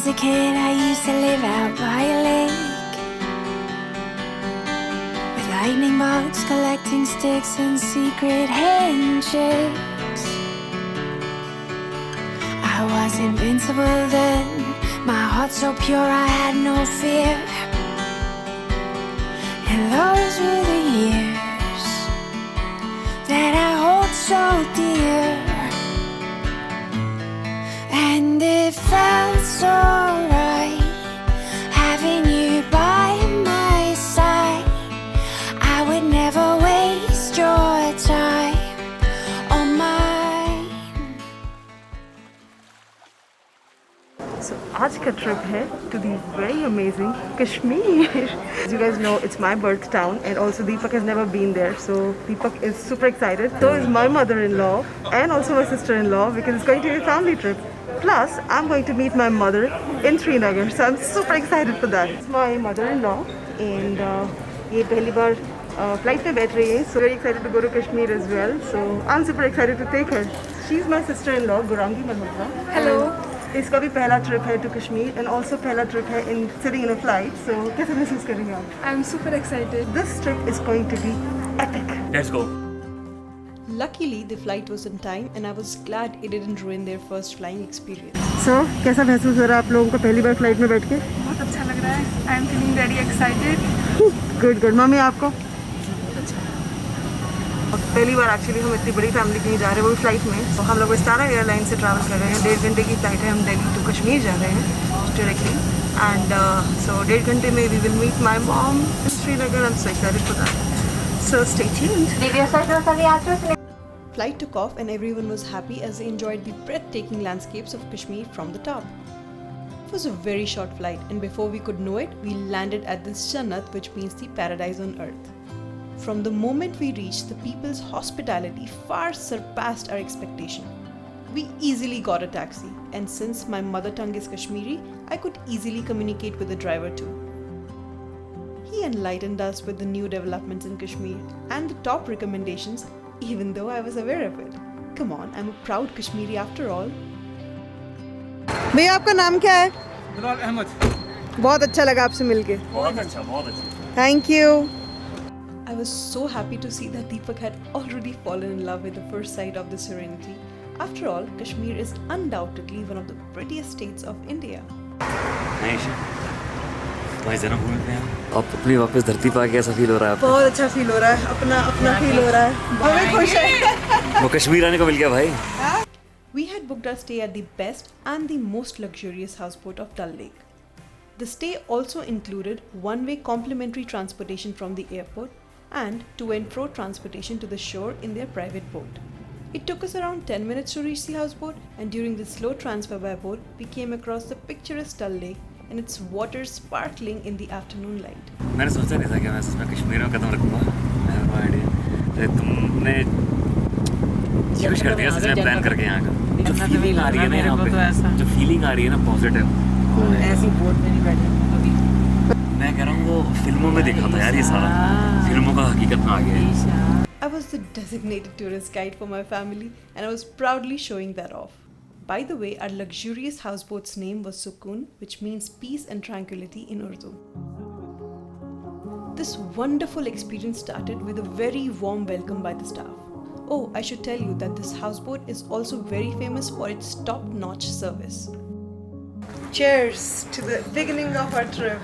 As a kid, I used to live out by a lake, with lightning bolts collecting sticks and secret handshakes. I was invincible then, my heart so pure I had no fear. And those were the years that I hold so dear. And it felt so right, having you by my side. I would never waste your time on mine. So आज का trip है to the very amazing Kashmir. As you guys know, it's my birth town and also Deepak has never been there. So Deepak is super excited. So is my mother-in-law and also my sister-in-law because it's going to be a family trip. Plus, I'm going to meet my mother in Srinagar. So I'm super excited for that. It's my mother-in-law and ये पहली बार flight में बैठ रही है. So very excited to go to Kashmir as well. So I'm super excited to take her. She's my sister-in-law, Gurangi Malhotra. Hello. इसका भी पहला trip है टू कश्मीर एंड ऑल्सो पहला ट्रिप है in sitting in a flight. सो कैसे महसूस कर रही हैं आप? I'm super excited. This trip is going to be epic. Let's go. Luckily, the flight was on time and I was glad it didn't ruin their first flying experience. सो कैसा महसूस हो रहा है आप लोगों को पहली बार फ्लाइट में बैठ के? बहुत अच्छा लग रहा है. I am feeling very excited. Good good. Mummy आपको? पहली बार एक्चुअली हम इतनी बड़ी फैमिली कहीं जा रहे हैं, वो भी फ्लाइट में. तो हम लोग विस्तारा एयरलाइन से ट्रैवल कर रहे हैं. 1.5 घंटे की फ्लाइट है. हम दिल्ली टू कश्मीर जा रहे हैं डायरेक्टली एंड सो 1.5 घंटे में we will meet my mom in Srinagar. I am so excited for that. So stay tuned. Flight took off and everyone was happy as they enjoyed the breathtaking landscapes of Kashmir from the top. It was a very short flight and before we could know it, we landed at this Jannat, which means the paradise on earth. From the moment we reached, the people's hospitality far surpassed our expectation. We easily got a taxi and since my mother tongue is Kashmiri, I could easily communicate with the driver too. He enlightened us with the new developments in Kashmir and the top recommendations, even though I was aware of it. Come on, I'm a proud Kashmiri after all. भैया आपका नाम क्या है? बिलाल अहमद. बहुत अच्छा लगा आपसे मिलके. बहुत अच्छा. Thank you. I was so happy to see that Deepak had already fallen in love with the first sight of the serenity. After all, Kashmir is undoubtedly one of the prettiest states of India. Isha, तुम्हारी जन्मभूमि पे हैं. अब अपनी वापस धरती पर आके कैसा फील हो रहा है आपको? बहुत अच्छा फील हो रहा है. अपना फील हो रहा है. हमें खुश है. वो कश्मीर आने को मिल गया भाई. We had booked our stay at the best and the most luxurious houseboat of Dal Lake. The stay also included one-way complimentary transportation from the airport and to and fro transportation to the shore in their private boat. It took us around 10 minutes to reach the houseboat and during the slow transfer by boat, we came across the picturesque Dal Lake and its water sparkling in the afternoon light. मैंने सोचा नहीं था कि मैं इसमें कश्मीर में कदम रखूँगा. I have no idea. तुमने कुछ कर दिया सच में प्लान करके यहाँ का. जो फीलिंग आ रही है ना यहाँ पे, जो फीलिंग आ रही है ना पॉजिटिव, ऐसी बोट में नहीं बैठे. मैं कह रहा हूँ वो फिल्मों में देखा था यार. ये सारा फिल्मों का हकीकत में आ गया है. I was the designated tourist guide for my family and I was proudly showing that off. By the way, our luxurious houseboat's name was Sukoon, which means peace and tranquility in Urdu. This wonderful experience started with a very warm welcome by the staff. Oh, I should tell you that this houseboat is also very famous for its top-notch service. Cheers to the beginning of our trip.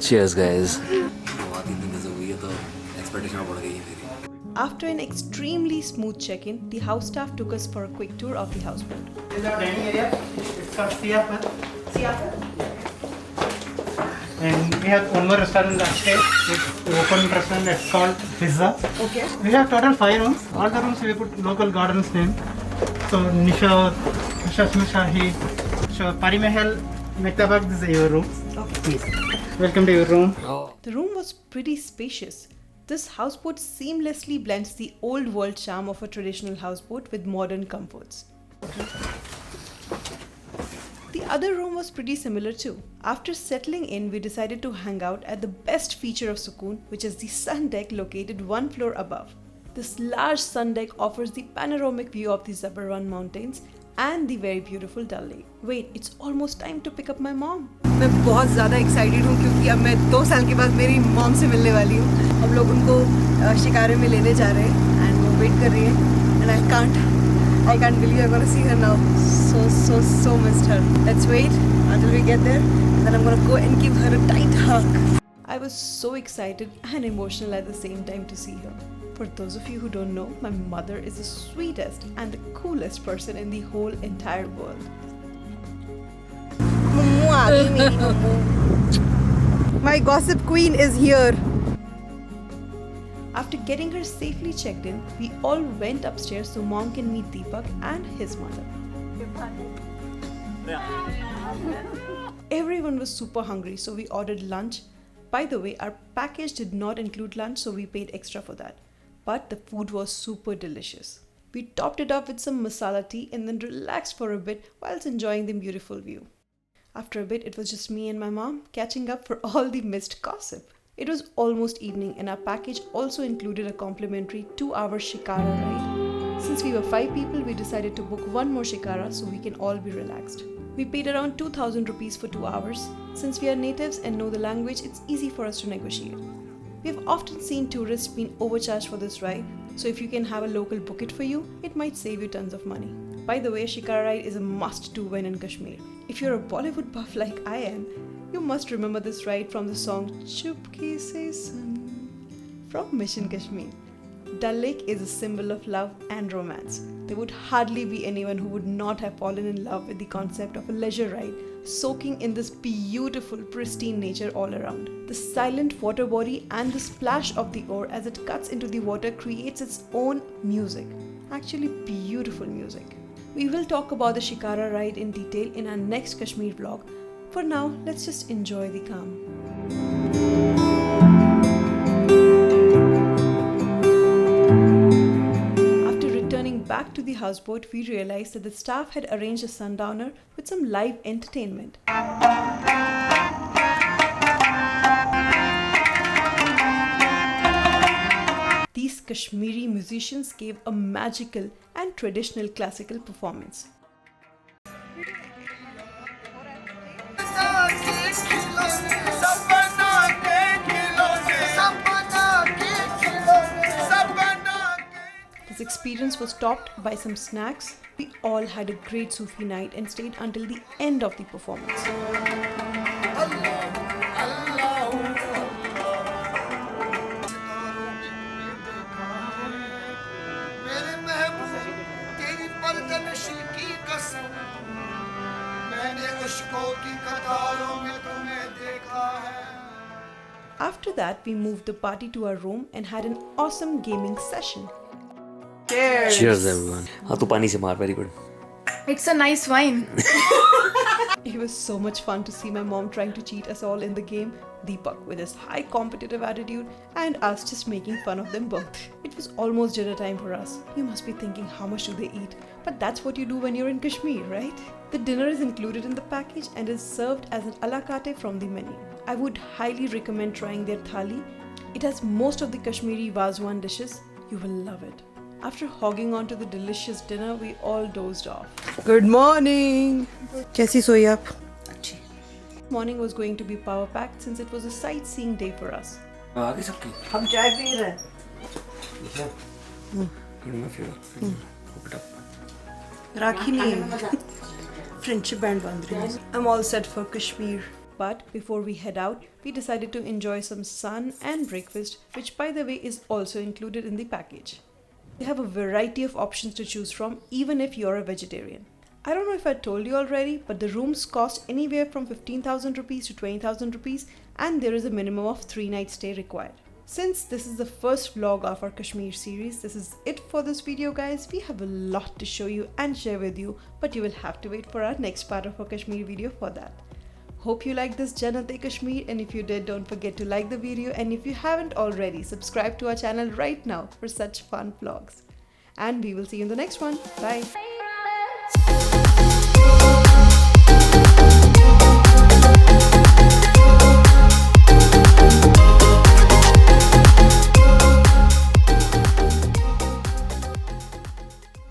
Cheers guys. बहुत ही दिन से हुई है तो expectation बढ़ गई है मेरी. After an extremely smooth check-in, the house staff took us for a quick tour of the houseboat. This is our dining area. It's called Siapa. And we have one more restaurant upstairs. It's open restaurant that's called Pizza. Okay. We have total 5 rooms. All the rooms we put local gardens name. So Nisha, Shahi, Parimahal, Mektabak, this is your room. Okay. Please. Welcome to your room. The room was pretty spacious. This houseboat seamlessly blends the old world charm of a traditional houseboat with modern comforts. The other room was pretty similar too. After settling in, we decided to hang out at the best feature of Sukoon, which is the sun deck located one floor above. This large sun deck offers the panoramic view of the Zabarwan mountains, and the very beautiful Dal Lake. Wait, it's almost time to pick up my mom. मैं बहुत ज़्यादा excited हूँ क्योंकि अब मैं 2 साल के बाद मेरी मॉम से मिलने वाली हूँ. हम लोग उनको शिकारे में लेने जा रहे हैं and वो वेट कर रही है and I can't believe I'm gonna see her now. So missed her. Let's wait until we get there and then I'm gonna go and give her a tight hug. I was so excited and emotional at the same time to see her. For those of you who don't know, my mother is the sweetest and the coolest person in the whole entire world. My gossip queen is here. After getting her safely checked in, we all went upstairs so mom can meet Deepak and his mother. Everyone was super hungry, so we ordered lunch. By the way, our package did not include lunch, so we paid extra for that. But the food was super delicious. We topped it up with some masala tea and then relaxed for a bit whilst enjoying the beautiful view. After a bit, it was just me and my mom catching up for all the missed gossip. It was almost evening and our package also included a complimentary 2-hour Shikara ride. Since we were 5 people, we decided to book 1 more Shikara so we can all be relaxed. We paid around 2,000 rupees for 2 hours. Since we are natives and know the language, it's easy for us to negotiate. We have often seen tourists being overcharged for this ride, so if you can have a local book it for you, it might save you tons of money. By the way, a Shikara ride is a must-do when in Kashmir. If you're a Bollywood buff like I am, you must remember this ride from the song Chupke Se Sun from Mission Kashmir. Dal Lake is a symbol of love and romance. There would hardly be anyone who would not have fallen in love with the concept of a leisure ride, soaking in this beautiful, pristine nature all around. The silent water body and the splash of the oar as it cuts into the water creates its own music. Actually, beautiful music. We will talk about the Shikara ride in detail in our next Kashmir vlog. For now, let's just enjoy the calm. Back to the houseboat, we realized that the staff had arranged a sundowner with some live entertainment. These Kashmiri musicians gave a magical and traditional classical performance. This experience was topped by some snacks. We all had a great Sufi night and stayed until the end of the performance. After that, we moved the party to our room and had an awesome gaming session. Cheers everyone. हाँ तू पानी से मार, very good. It's a nice wine. It was so much fun to see my mom trying to cheat us all in the game, Deepak with his high competitive attitude and us just making fun of them both. It was almost dinner time for us. You must be thinking how much do they eat? But that's what you do when you're in Kashmir, right? The dinner is included in the package and is served as an a la carte from the menu. I would highly recommend trying their thali. It has most of the Kashmiri Vazwan dishes. You will love it. After hogging on to the delicious dinner, we all dozed off. Good morning! Kaisi soi aap? Morning was going to be power packed since it was a sightseeing day for us. आगे सबकी हम चाय P रहे हैं. राखी नहीं, friendship band band rahi hai. I'm all set for Kashmir. But before we head out, we decided to enjoy some sun and breakfast, which by the way is also included in the package. They have a variety of options to choose from, even if you're a vegetarian. I don't know if I told you already, but the rooms cost anywhere from 15,000 rupees to 20,000 rupees, and there is a minimum of 3 nights stay required. Since this is the first vlog of our Kashmir series, this is it for this video guys. We have a lot to show you and share with you, but you will have to wait for our next part of our Kashmir video for that. Hope you liked this Janat-e-Kashmir, and if you did, don't forget to like the video, and if you haven't already, subscribe to our channel right now for such fun vlogs. And we will see you in the next one. Bye!